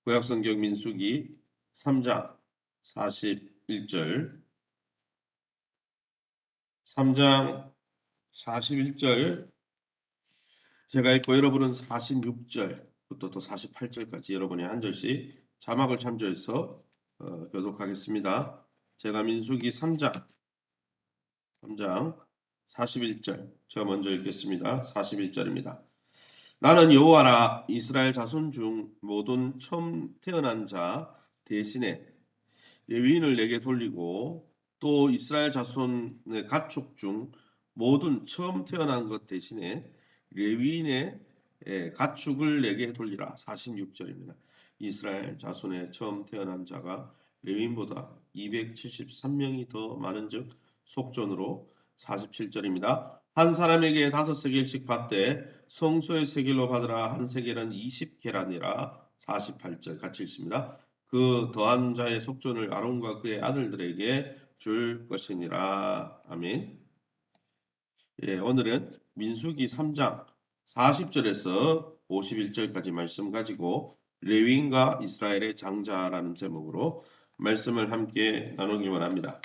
구약성경 민수기 3장 41절 3장 41절 제가 읽고 여러분은 46절부터 또 48절까지 여러분이 한 절씩 자막을 참조해서 교독하겠습니다. 제가 민수기 3장 41절 제가 먼저 읽겠습니다. 41절입니다. 나는 여호와라. 이스라엘 자손 중 모든 처음 태어난 자 대신에 레위인을 내게 돌리고 또 이스라엘 자손의 가축 중 모든 처음 태어난 것 대신에 레위인의 가축을 내게 돌리라. 46절입니다. 이스라엘 자손의 처음 태어난 자가 레위인보다 273명이 더 많은즉 속전으로 47절입니다. 한 사람에게 5세겔씩 받되 성소의 세겔로 받으라. 한 세겔은 20계란이라. 48절 같이 읽습니다. 그 더한 자의 속전을 아론과 그의 아들들에게 줄 것이니라. 아멘. 오늘은 민수기 3장 40절에서 51절까지 말씀 가지고 레위인과 이스라엘의 장자라는 제목으로 말씀을 함께 나누기 원합니다.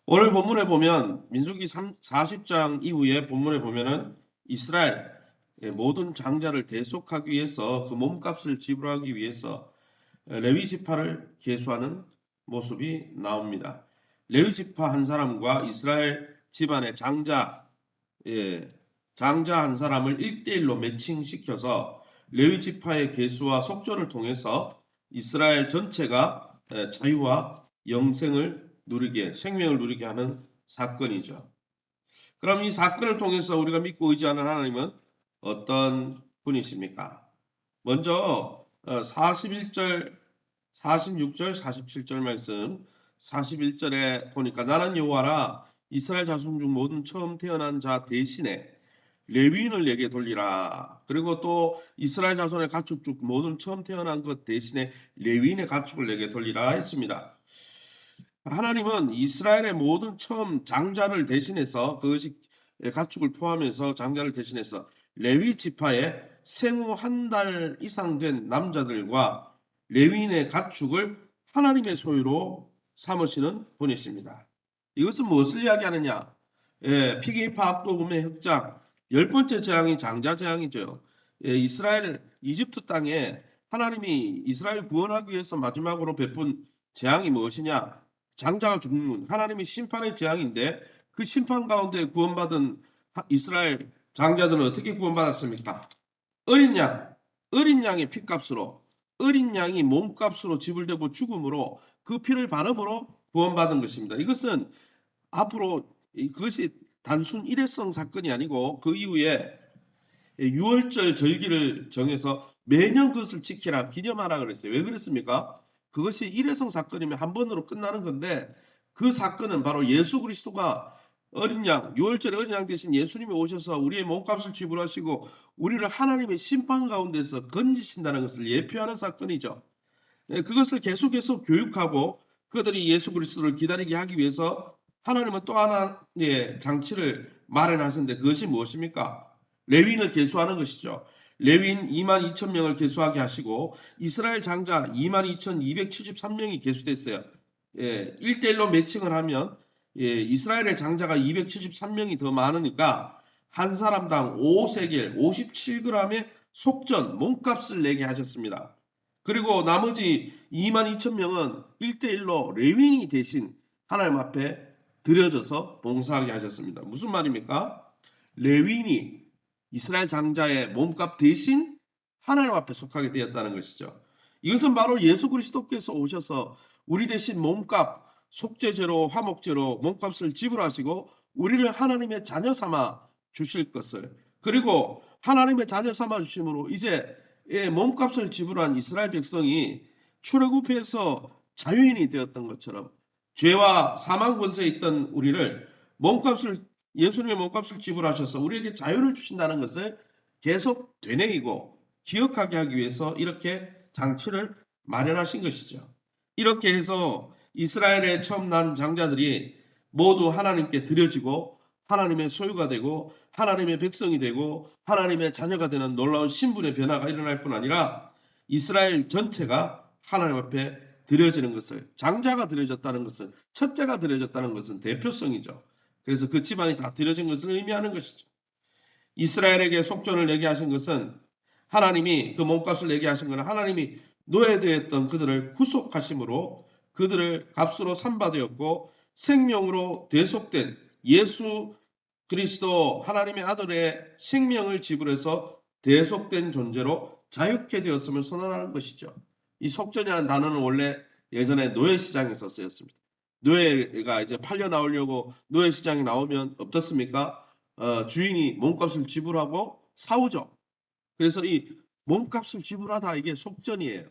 오늘 본문에 보면 민수기 40장 이후에 본문에 보면은 이스라엘 모든 장자를 대속하기 위해서 그 몸값을 지불하기 위해서 레위 지파를 계수하는 모습이 나옵니다. 레위 지파 한 사람과 이스라엘 집안의 장자 한 사람을 1대1로 매칭시켜서 레위 지파의 계수와 속전을 통해서 이스라엘 전체가 자유와 영생을 누리게, 생명을 누리게 하는 사건이죠. 그럼 이 사건을 통해서 우리가 믿고 의지하는 하나님은 어떤 분이십니까? 먼저 41절, 46절, 47절 말씀 41절에 보니까 나는 여호와라. 이스라엘 자손 중 모든 처음 태어난 자 대신에 레위인을 내게 돌리라. 그리고 또 이스라엘 자손의 가축 중 모든 처음 태어난 것 대신에 레위인의 가축을 내게 돌리라 했습니다. 하나님은 이스라엘의 모든 처음 장자를 대신해서 그것이 가축을 포함해서 장자를 대신해서 레위 지파의 생후 한 달 이상 된 남자들과 레위인의 가축을 하나님의 소유로 삼으시는 분이십니다. 이것은 무엇을 이야기하느냐? 피기파 압도금의 흑장 10번째 재앙이 장자 재앙이죠. 이스라엘 이집트 땅에 하나님이 이스라엘 구원하기 위해서 마지막으로 베푼 재앙이 무엇이냐? 장자가 죽는 하나님의 심판의 재앙인데 그 심판 가운데 구원받은 이스라엘 장자들은 어떻게 구원받았습니까? 어린 양, 어린 양의 피값으로 어린 양이 몸값으로 지불되고 죽음으로 그 피를 바름으로 구원받은 것입니다. 이것은 앞으로 그것이 단순 일회성 사건이 아니고 그 이후에 6월절 절기를 정해서 매년 그것을 지키라, 기념하라 그랬어요. 왜 그랬습니까? 그것이 일회성 사건이면 한 번으로 끝나는 건데 그 사건은 바로 예수 그리스도가 어린 양, 6월절에 어린 양 대신 예수님이 오셔서 우리의 몸값을 지불하시고 우리를 하나님의 심판 가운데서 건지신다는 것을 예표하는 사건이죠. 그것을 계속 교육하고 그들이 예수 그리스도를 기다리게 하기 위해서 하나님은 또 하나의 장치를 마련하셨는데 그것이 무엇입니까? 레위인을 계수하는 것이죠. 레위인 22,000명을 계수하게 하시고 이스라엘 장자 22,273명이 계수됐어요. 1대1로 매칭을 하면 이스라엘의 장자가 273명이 더 많으니까 한 사람당 5세겔 57g의 속전 몸값을 내게 하셨습니다. 그리고 나머지 22,000명은 1대1로 레위인이 대신 하나님 앞에 드려져서 봉사하게 하셨습니다. 무슨 말입니까? 레위인이 이스라엘 장자의 몸값 대신 하나님 앞에 속하게 되었다는 것이죠. 이것은 바로 예수 그리스도께서 오셔서 우리 대신 몸값, 속죄제로 화목제로 몸값을 지불하시고 우리를 하나님의 자녀 삼아 주실 것을, 그리고 하나님의 자녀 삼아 주심으로 이제 몸값을 지불한 이스라엘 백성이 출애굽해서 자유인이 되었던 것처럼 죄와 사망 권세에 있던 우리를 몸값을 예수님의 몸값을 지불하셔서 우리에게 자유를 주신다는 것을 계속 되뇌이고 기억하게 하기 위해서 이렇게 장치를 마련하신 것이죠. 이렇게 해서 이스라엘의 처음 난 장자들이 모두 하나님께 드려지고 하나님의 소유가 되고 하나님의 백성이 되고 하나님의 자녀가 되는 놀라운 신분의 변화가 일어날 뿐 아니라 이스라엘 전체가 하나님 앞에 드려지는 것을, 장자가 드려졌다는 것은, 첫째가 드려졌다는 것은 대표성이죠. 그래서 그 집안이 다 드려진 것을 의미하는 것이죠. 이스라엘에게 속전을 내게 하신 것은, 하나님이 그 몸값을 내게 하신 것은 하나님이 노예되었던 그들을 구속하심으로 그들을 값으로 삼바되었고 생명으로 대속된 예수 그리스도 하나님의 아들의 생명을 지불해서 대속된 존재로 자유케 되었음을 선언하는 것이죠. 이 속전이라는 단어는 원래 예전에 노예시장에서 쓰였습니다. 노예가 이제 팔려 나오려고 노예시장에 나오면 어떻습니까? 주인이 몸값을 지불하고 사오죠. 그래서 이 몸값을 지불하다, 이게 속전이에요.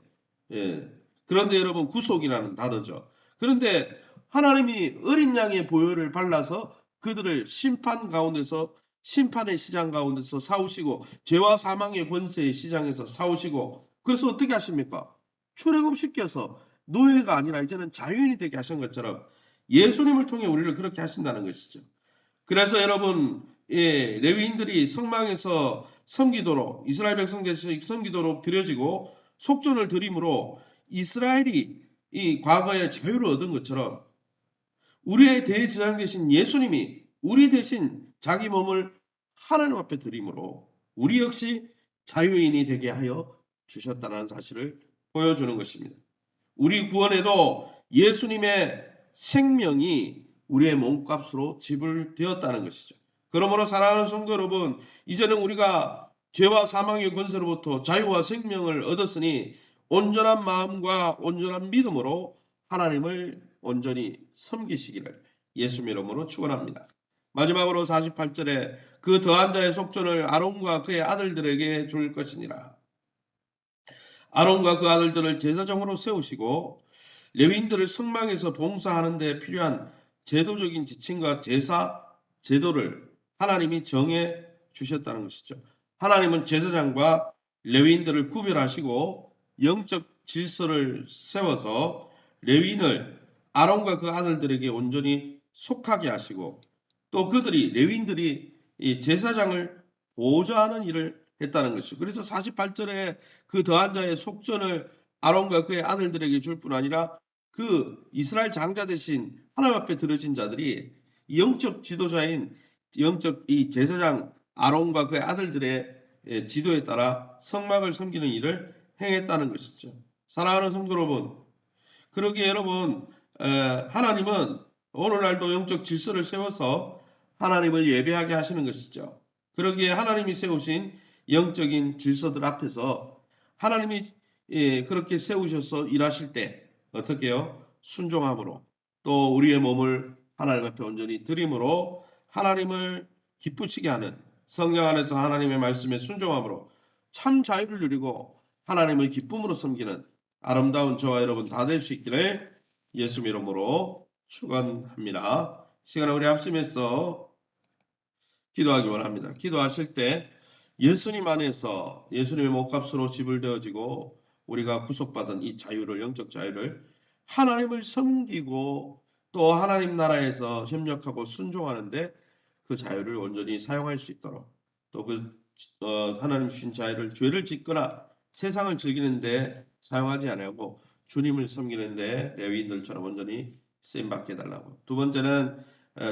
예. 그런데 여러분, 구속이라는 단어죠. 그런데 하나님이 어린 양의 보혈을 발라서 그들을 심판 가운데서, 심판의 시장 가운데서 사오시고 죄와 사망의 권세의 시장에서 사오시고, 그래서 어떻게 하십니까? 출애굽시켜서 노예가 아니라 이제는 자유인이 되게 하신 것처럼 예수님을 통해 우리를 그렇게 하신다는 것이죠. 그래서 여러분, 예, 레위인들이 성막에서 섬기도록, 이스라엘 백성들이 섬기도록 드려지고 속전을 드림으로 이스라엘이 이 과거에 자유를 얻은 것처럼 우리의 대제사장 되신 예수님이 우리 대신 자기 몸을 하나님 앞에 드림으로 우리 역시 자유인이 되게 하여 주셨다는 사실을 보여주는 것입니다. 우리 구원에도 예수님의 생명이 우리의 몸값으로 지불되었다는 것이죠. 그러므로 사랑하는 성도 여러분, 이제는 우리가 죄와 사망의 권세로부터 자유와 생명을 얻었으니 온전한 마음과 온전한 믿음으로 하나님을 온전히 섬기시기를 예수님 이름으로 축원합니다. 마지막으로 48절에 그 더한 자의 속전을 아론과 그의 아들들에게 줄 것이니라. 아론과 그 아들들을 제사장으로 세우시고 레위인들을 성막에서 봉사하는 데 필요한 제도적인 지침과 제사 제도를 하나님이 정해 주셨다는 것이죠. 하나님은 제사장과 레위인들을 구별하시고 영적 질서를 세워서 레위인을 아론과 그 아들들에게 온전히 속하게 하시고, 또 그들이, 레위인들이 이 제사장을 보좌하는 일을 했다는 것이죠. 그래서 48절에 그 더한 자의 속전을 아론과 그의 아들들에게 줄 뿐 아니라 그 이스라엘 장자 대신 하나님 앞에 들어진 자들이 영적 지도자인 영적 이 제사장 아론과 그의 아들들의 지도에 따라 성막을 섬기는 일을 행했다는 것이죠. 사랑하는 성도 여러분, 그러기에 여러분, 하나님은 오늘날도 영적 질서를 세워서 하나님을 예배하게 하시는 것이죠. 그러기에 하나님이 세우신 영적인 질서들 앞에서 하나님이 그렇게 세우셔서 일하실 때 어떻게 해요? 순종함으로, 또 우리의 몸을 하나님 앞에 온전히 드림으로 하나님을 기쁘시게 하는, 성령 안에서 하나님의 말씀에 순종함으로 참 자유를 누리고 하나님을 기쁨으로 섬기는 아름다운 저와 여러분 다 될 수 있기를 예수 이름으로 축원합니다. 시간에 우리 합심해서 기도하기 원합니다. 기도하실 때 예수님 안에서 예수님의 몸값으로 지불되어지고 우리가 구속받은 이 자유를, 영적 자유를 하나님을 섬기고 또 하나님 나라에서 협력하고 순종하는데 그 자유를 온전히 사용할 수 있도록, 또 하나님 주신 자유를 죄를 짓거나 세상을 즐기는데 사용하지 않고 주님을 섬기는데 레위인들처럼 온전히 쓰임 받게 해달라고. 두 번째는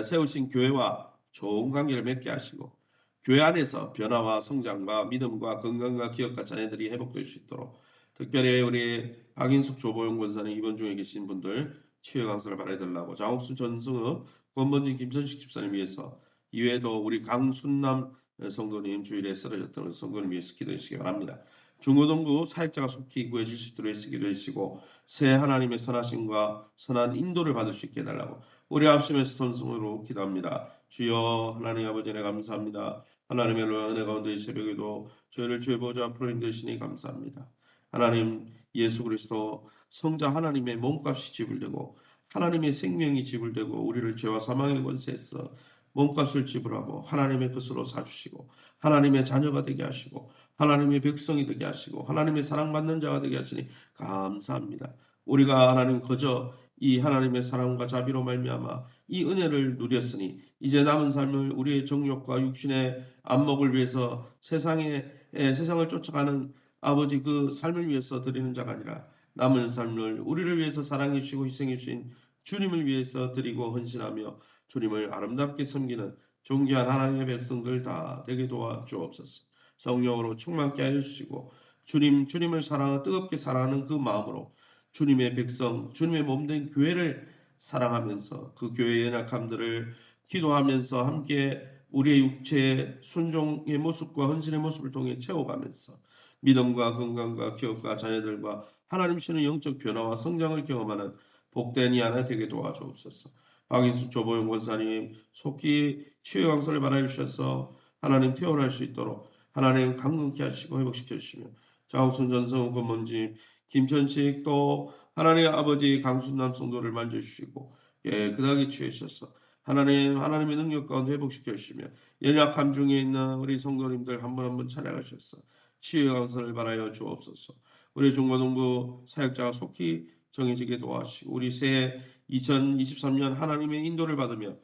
세우신 교회와 좋은 관계를 맺게 하시고 교회 안에서 변화와 성장과 믿음과 건강과 기업과 자녀들이 회복될 수 있도록, 특별히 우리 박인숙 조보영 권사님 입원 중에 계신 분들 치유 강사를 바라달라고, 장옥순 전승읍 권범진 김선식 집사님 위해서, 이외에도 우리 강순남 성도님 주일에 쓰러졌던 성도님 위해서 기도해 주시기 바랍니다. 중고등부 사역자가 속히 구해질 수 있도록 기도해 주시고 새 하나님의 선하심과 선한 인도를 받을 수 있게 해달라고 우리 합심에서 통성으로 기도합니다. 주여 하나님 아버지 은혜 감사합니다. 하나님의 은혜 가운데 이 새벽에도 저희를 주의 보좌 앞으로 인도하시니 감사합니다. 하나님, 예수 그리스도 성자 하나님의 몸값이 지불되고 하나님의 생명이 지불되고 우리를 죄와 사망의 권세에서 몸값을 지불하고 하나님의 것으로 사주시고 하나님의 자녀가 되게 하시고 하나님의 백성이 되게 하시고 하나님의 사랑받는 자가 되게 하시니 감사합니다. 우리가 하나님 그저 이 하나님의 사랑과 자비로 말미암아 이 은혜를 누렸으니 이제 남은 삶을 우리의 정욕과 육신의 안목을 위해서 세상을 쫓아가는 아버지 그 삶을 위해서 드리는 자가 아니라 남은 삶을 우리를 위해서 사랑해 주시고 희생해 주신 주님을 위해서 드리고 헌신하며 주님을 아름답게 섬기는 존귀한 하나님의 백성들 다 되게 도와 주옵소서. 성령으로 충만케 하여 주시고 주님을 사랑하고 뜨겁게 사랑하는 그 마음으로 주님의 백성, 주님의 몸된 교회를 사랑하면서 그 교회의 연약함들을 기도하면서 함께 우리의 육체의 순종의 모습과 헌신의 모습을 통해 채워가면서 믿음과 건강과 기업과 자녀들과 하나님 시는 영적 변화와 성장을 경험하는 복된 이 하나 되게 도와주옵소서. 박인수 조보영 권사님 속히 치유 강선을 받아 주셔서 하나님 퇴원할 수 있도록 하나님 강건케 하시고 회복시켜 주시며 장욱순 전성훈 권문님 김천식 또 하나님 아버지 강순남 성도를 만져주시고 깨끗하게 치유하셔서 하나님의 능력 가운데 회복시켜 주시며 연약함 중에 있는 우리 성도님들 한 분 한 분 찾아가셔서 치유의 강선을 바라여 주옵소서. 우리 중고등부 사역자가 속히 정해지게 도와주시고 우리 새해 2023년 하나님의 인도를 받으며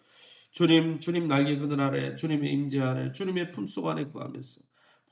주님 날개 그늘 아래 주님의 임재 아래 주님의 품속 안에 거하면서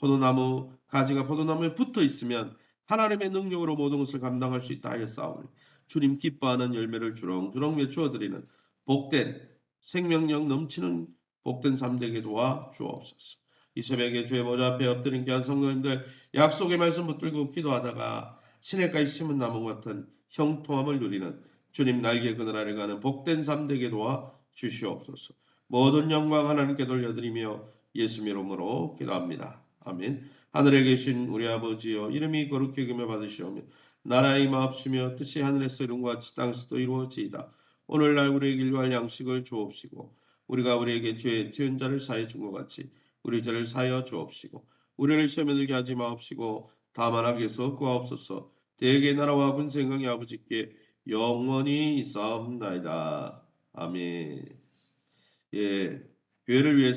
포도나무 가지가 포도나무에 붙어 있으면 하나님의 능력으로 모든 것을 감당할 수 있다 하여 싸우니 주님 기뻐하는 열매를 주렁주렁 맺어 드리는 복된 생명력 넘치는 복된 삶 되게 도와 주옵소서. 이 새벽에 주의 보좌 앞에 엎드린 귀한 성도님들 약속의 말씀 붙들고 기도하다가 시냇가에 심은 나무 같은 형통함을 누리는 주님 날개 그늘 아래 가는 복된 삶 되게 도와 주시옵소서. 모든 영광 하나님께 돌려드리며 예수 이름으로 기도합니다. 아멘. 하늘에 계신 우리 아버지여 이름이 거룩히 여김을 받으시오며 나라의 임하옵시며 뜻이 하늘에서 이룬 것 같이 땅에서도 이루어지이다. 오늘날 우리에게 일용할 양식을 주옵시고 우리가 우리에게 죄 지은 자를 사해 준 것 같이 우리 죄를 사하여 주옵시고 우리를 시험에 들게 하지 마옵시고 다만 악에서 구하옵소서. 대개 나라와 군세 영광이 아버지께 영원히 있사옵나이다. 아멘. 예, 교회를 위해서